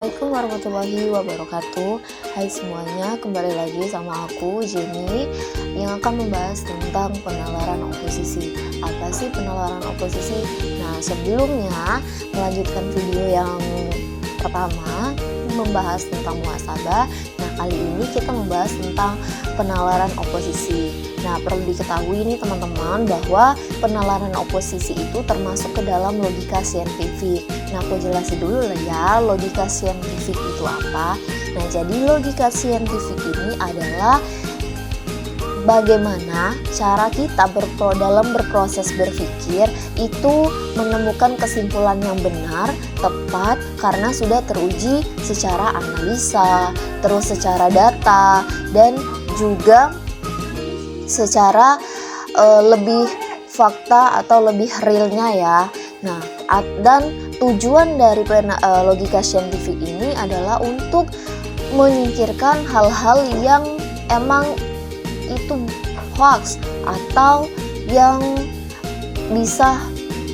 Assalamualaikum warahmatullahi wabarakatuh. Hai semuanya, kembali lagi sama aku Jenny yang akan membahas tentang penalaran oposisi. Apa sih penalaran oposisi? Nah, sebelumnya melanjutkan video yang pertama membahas tentang muhasabah. Nah, kali ini kita membahas tentang penalaran oposisi. Nah, perlu diketahui nih teman-teman bahwa penalaran oposisi itu termasuk ke dalam logika saintifik. Nah, aku jelasin dulu lah ya, logika saintifik itu apa. Nah, jadi logika saintifik ini adalah bagaimana cara kita dalam berproses berpikir itu menemukan kesimpulan yang benar, tepat, karena sudah teruji secara analisa, terus secara data, dan juga secara lebih fakta atau lebih realnya ya. Nah, dan tujuan dari logika saintifik ini adalah untuk menyingkirkan hal-hal yang emang itu hoax atau yang bisa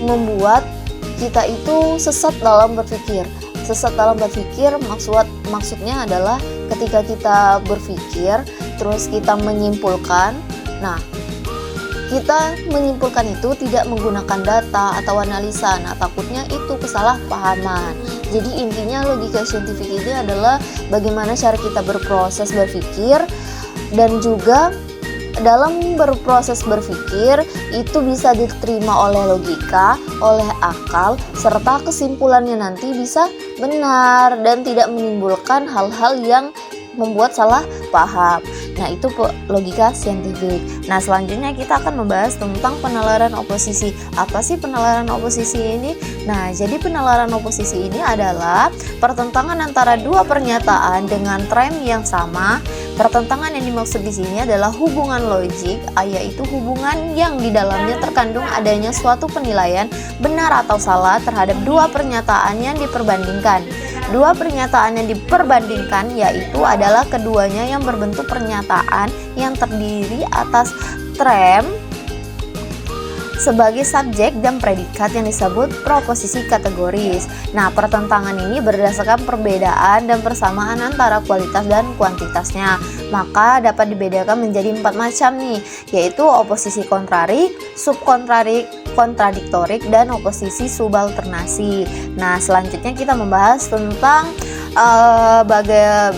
membuat kita itu sesat dalam berpikir. Sesat dalam berpikir maksudnya adalah ketika kita berpikir terus kita menyimpulkan. Nah, kita menyimpulkan itu tidak menggunakan data atau analisa. Nah, takutnya itu kesalahpahaman. Jadi intinya logika saintifik ini adalah bagaimana cara kita berproses berpikir, dan juga dalam berproses berpikir itu bisa diterima oleh logika, oleh akal, serta kesimpulannya nanti bisa benar dan tidak menimbulkan hal-hal yang membuat salah paham. Nah, itu logika saintifik. Nah, selanjutnya kita akan membahas tentang penalaran oposisi. Apa sih penalaran oposisi ini? Nah, jadi penalaran oposisi ini adalah pertentangan antara dua pernyataan dengan tren yang sama. Pertentangan yang dimaksud di sini adalah hubungan logik, yaitu hubungan yang di dalamnya terkandung adanya suatu penilaian benar atau salah terhadap dua pernyataan yang diperbandingkan. Dua pernyataan yang diperbandingkan yaitu adalah keduanya yang berbentuk pernyataan yang terdiri atas tren sebagai subjek dan predikat yang disebut proposisi kategoris. Nah, pertentangan ini berdasarkan perbedaan dan persamaan antara kualitas dan kuantitasnya. Maka dapat dibedakan menjadi 4 macam nih, yaitu oposisi kontrarik, subkontrarik, kontradiktorik, dan oposisi subalternasi. Nah, selanjutnya kita membahas tentang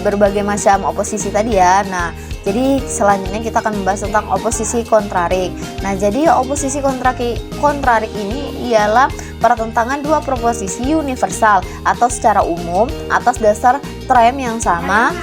berbagai macam oposisi tadi ya. Nah, jadi selanjutnya kita akan membahas tentang oposisi kontrarik. Nah, jadi oposisi kontrarik ini ialah pertentangan dua proposisi universal atau secara umum atas dasar tren yang sama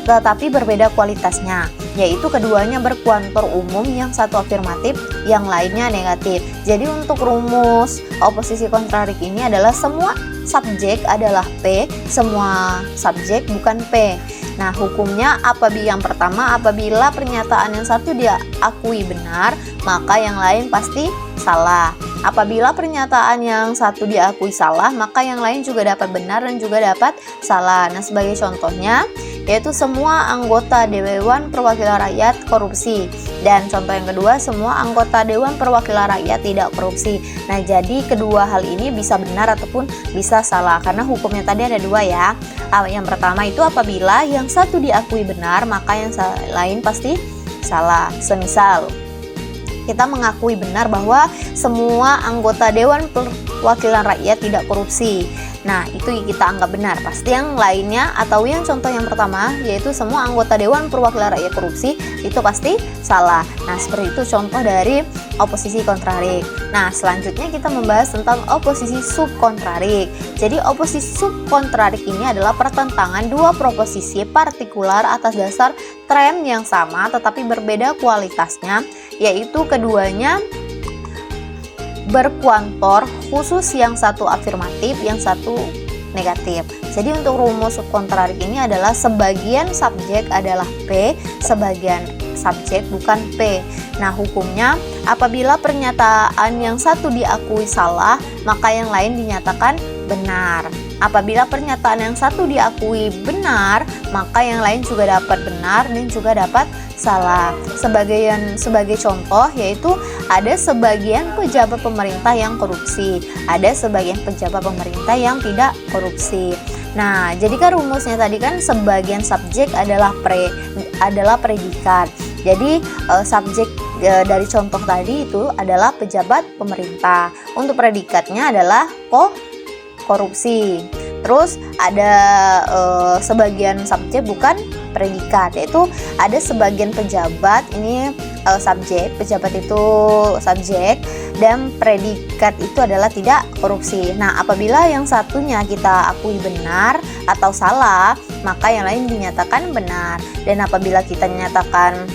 tetapi berbeda kualitasnya, yaitu keduanya berkuantor umum, yang satu afirmatif, yang lainnya negatif. Jadi untuk rumus oposisi kontrarik ini adalah semua subjek adalah P, semua subjek bukan P. Nah, hukumnya yang pertama, apabila pernyataan yang satu diakui benar, maka yang lain pasti salah. Apabila pernyataan yang satu diakui salah, maka yang lain juga dapat benar dan juga dapat salah. Nah, sebagai contohnya, yaitu semua anggota Dewan Perwakilan Rakyat korupsi, dan contoh yang kedua, semua anggota Dewan Perwakilan Rakyat tidak korupsi. Nah, jadi kedua hal ini bisa benar ataupun bisa salah karena hukumnya tadi ada dua ya. Yang pertama itu apabila yang satu diakui benar, maka yang lain pasti salah. Semisal kita mengakui benar bahwa semua anggota Dewan Perwakilan Rakyat tidak korupsi. Nah, itu kita anggap benar. Pasti yang lainnya atau yang contoh yang pertama, yaitu semua anggota Dewan Perwakilan Rakyat korupsi, itu pasti salah. Nah, seperti itu contoh dari oposisi kontrarik. Nah, selanjutnya kita membahas tentang oposisi subkontrarik. Jadi, oposisi subkontrarik ini adalah pertentangan dua proposisi partikular atas dasar tren yang sama tetapi berbeda kualitasnya, yaitu keduanya berkuantor khusus, yang satu afirmatif, yang satu negatif. Jadi untuk rumus subkontrarik ini adalah sebagian subjek adalah P, sebagian subjek bukan P. Nah, hukumnya apabila pernyataan yang satu diakui salah, maka yang lain dinyatakan benar. Apabila pernyataan yang satu diakui benar, maka yang lain juga dapat benar dan juga dapat salah. Sebagai contoh yaitu ada sebagian pejabat pemerintah yang korupsi, ada sebagian pejabat pemerintah yang tidak korupsi. Nah, jadi kan rumusnya tadi kan sebagian subjek adalah predikat. Jadi subjek dari contoh tadi itu adalah pejabat pemerintah. Untuk predikatnya adalah korupsi. Terus ada sebagian subjek bukan predikat, yaitu ada sebagian pejabat ini subjek, pejabat itu subjek, dan predikat itu adalah tidak korupsi. Nah, apabila yang satunya kita akui benar atau salah, maka yang lain dinyatakan benar. Dan apabila kita nyatakan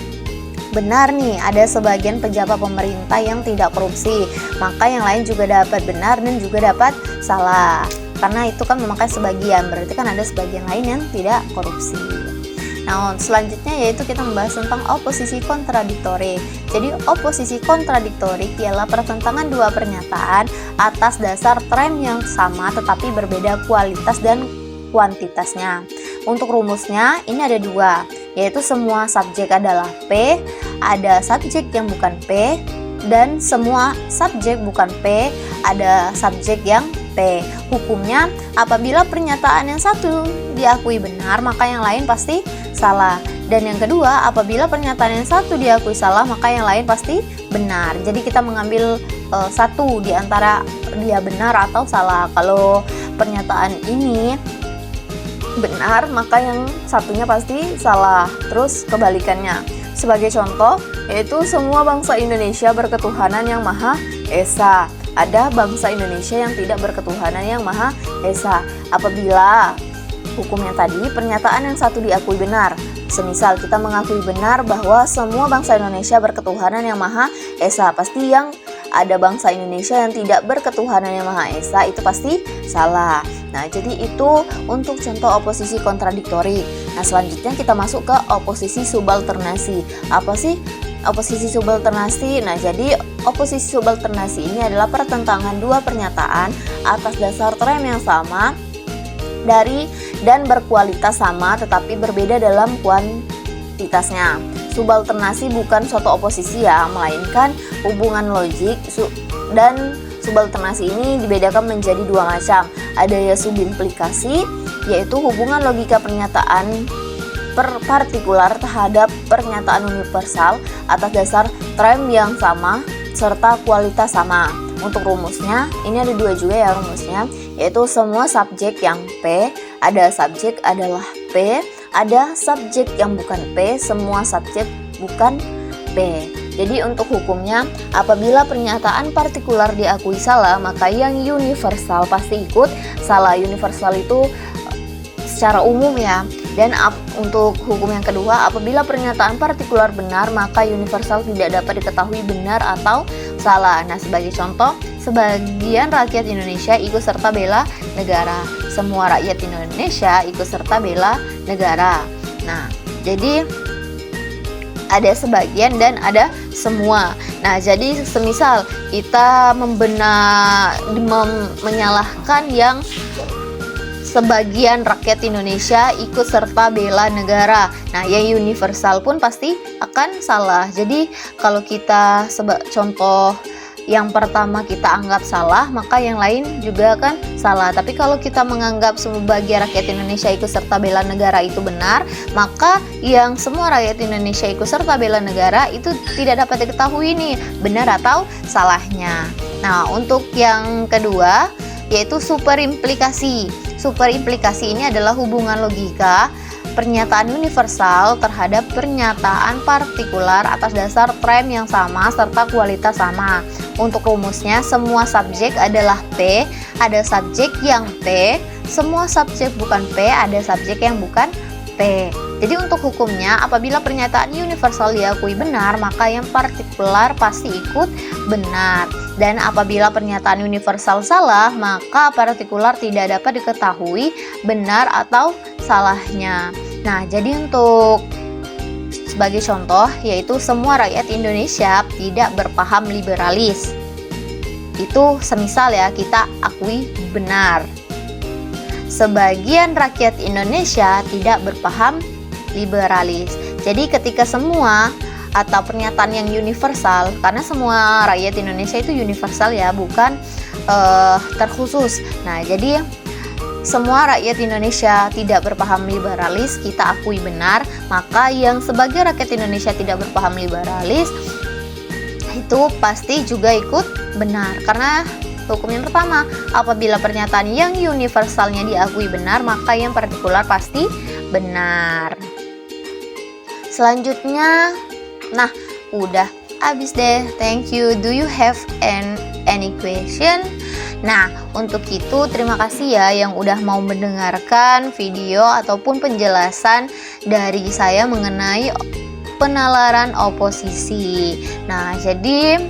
benar nih, ada sebagian pejabat pemerintah yang tidak korupsi, maka yang lain juga dapat benar dan juga dapat salah. Karena itu kan memakai sebagian, berarti kan ada sebagian lain yang tidak korupsi. Nah, selanjutnya yaitu kita membahas tentang oposisi kontradiktori. Jadi oposisi kontradiktori ialah pertentangan dua pernyataan atas dasar tren yang sama tetapi berbeda kualitas dan kuantitasnya. Untuk rumusnya ini ada dua, yaitu semua subjek adalah P, ada subjek yang bukan P, dan semua subjek bukan P, ada subjek yang P. Hukumnya, apabila pernyataan yang satu diakui benar, maka yang lain pasti salah. Dan yang kedua, apabila pernyataan yang satu diakui salah, maka yang lain pasti benar. Jadi kita mengambil satu di antara dia benar atau salah. Kalau pernyataan ini benar, maka yang satunya pasti salah. Terus kebalikannya. Sebagai contoh, yaitu semua bangsa Indonesia berketuhanan yang Maha Esa. Ada bangsa Indonesia yang tidak berketuhanan yang Maha Esa. Apabila hukumnya tadi pernyataan yang satu diakui benar, semisal kita mengakui benar bahwa semua bangsa Indonesia berketuhanan yang Maha Esa, pasti yang ada bangsa Indonesia yang tidak berketuhanan yang Maha Esa itu pasti salah. Nah, jadi itu untuk contoh oposisi kontradiktori. Nah, selanjutnya kita masuk ke oposisi subalternasi. Apa sih oposisi subalternasi? Nah, jadi oposisi subalternasi ini adalah pertentangan dua pernyataan atas dasar tren yang sama dan berkualitas sama tetapi berbeda dalam kuantitasnya. Subalternasi bukan suatu oposisi ya, melainkan hubungan logik dan subalternasi ini dibedakan menjadi dua macam. Ada ya subimplikasi, yaitu hubungan logika pernyataan partikular terhadap pernyataan universal atas dasar tren yang sama serta kualitas sama. Untuk rumusnya, ini ada dua juga ya rumusnya, yaitu semua subjek yang P, ada subjek adalah P, ada subjek yang bukan P, semua subjek bukan P. Jadi untuk hukumnya, apabila pernyataan partikular diakui salah, maka yang universal pasti ikut salah. Universal itu secara umum ya. Dan untuk hukum yang kedua, apabila pernyataan partikular benar, maka universal tidak dapat diketahui benar atau salah. Nah, sebagai contoh, sebagian rakyat Indonesia ikut serta bela negara. Semua rakyat Indonesia ikut serta bela negara. Nah, jadi ada sebagian dan ada semua. Nah, jadi semisal kita menyalahkan yang sebagian rakyat Indonesia ikut serta bela negara. Nah, yang universal pun pasti akan salah. Jadi kalau kita contoh yang pertama kita anggap salah, maka yang lain juga akan salah. Tapi kalau kita menganggap sebagian rakyat Indonesia ikut serta bela negara itu benar, maka yang semua rakyat Indonesia ikut serta bela negara itu tidak dapat diketahui nih benar atau salahnya. Nah, untuk yang kedua yaitu superimplikasi. Superimplikasi ini adalah hubungan logika pernyataan universal terhadap pernyataan partikular atas dasar tren yang sama serta kualitas sama. Untuk rumusnya, semua subjek adalah P, ada subjek yang P, semua subjek bukan P, ada subjek yang bukan P. Jadi untuk hukumnya, apabila pernyataan universal diakui benar, maka yang partikular pasti ikut benar. Dan apabila pernyataan universal salah, maka partikular tidak dapat diketahui benar atau salahnya. Nah, jadi untuk sebagai contoh, yaitu semua rakyat Indonesia tidak berpaham liberalis. Itu semisal ya, kita akui benar. Sebagian rakyat Indonesia tidak berpaham liberalis. Jadi ketika semua atau pernyataan yang universal, karena semua rakyat Indonesia itu universal ya, bukan terkhusus. Nah, jadi semua rakyat Indonesia tidak berpaham liberalis, kita akui benar, maka yang sebagai rakyat Indonesia tidak berpaham liberalis itu pasti juga ikut benar. Karena hukum yang pertama, apabila pernyataan yang universalnya diakui benar, maka yang partikular pasti benar. Selanjutnya, nah udah habis deh, thank you. Do you have any question? Nah, untuk itu terima kasih ya yang udah mau mendengarkan video ataupun penjelasan dari saya mengenai penalaran oposisi. Nah, jadi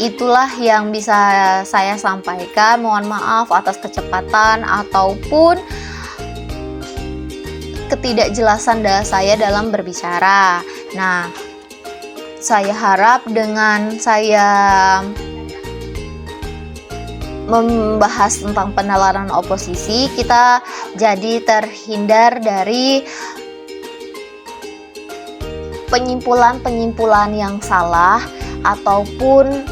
itulah yang bisa saya sampaikan. Mohon maaf atas kecepatan ataupun ketidakjelasan saya dalam berbicara. Nah, saya harap dengan saya membahas tentang penalaran oposisi, kita jadi terhindar dari penyimpulan-penyimpulan yang salah ataupun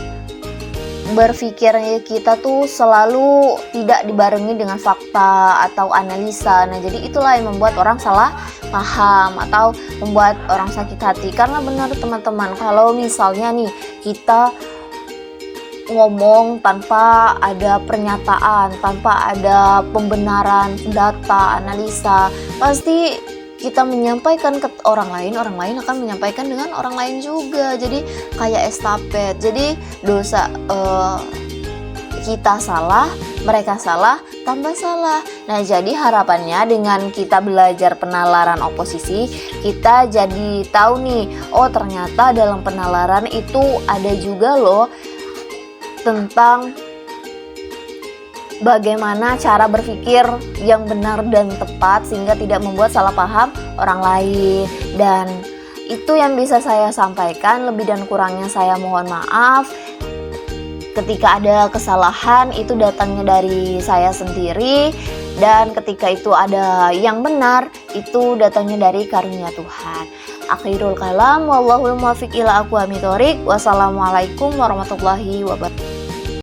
berpikirnya kita tuh selalu tidak dibarengi dengan fakta atau analisa. Nah, jadi itulah yang membuat orang salah paham atau membuat orang sakit hati. Karena benar teman-teman, kalau misalnya nih kita ngomong tanpa ada pernyataan, tanpa ada pembenaran data, analisa, pasti kita menyampaikan ke orang lain akan menyampaikan dengan orang lain juga. Jadi kayak estafet. Jadi dosa kita salah, mereka salah, tambah salah. Nah, jadi harapannya dengan kita belajar penalaran oposisi, kita jadi tahu nih, oh ternyata dalam penalaran itu ada juga loh tentang bagaimana cara berpikir yang benar dan tepat sehingga tidak membuat salah paham orang lain. Dan itu yang bisa saya sampaikan, lebih dan kurangnya saya mohon maaf. Ketika ada kesalahan itu datangnya dari saya sendiri, dan ketika itu ada yang benar itu datangnya dari karunia Tuhan. Akhirul kalam, wallahul muwaffiq ila aqwamit thoriq. Wassalamualaikum warahmatullahi wabarakatuh.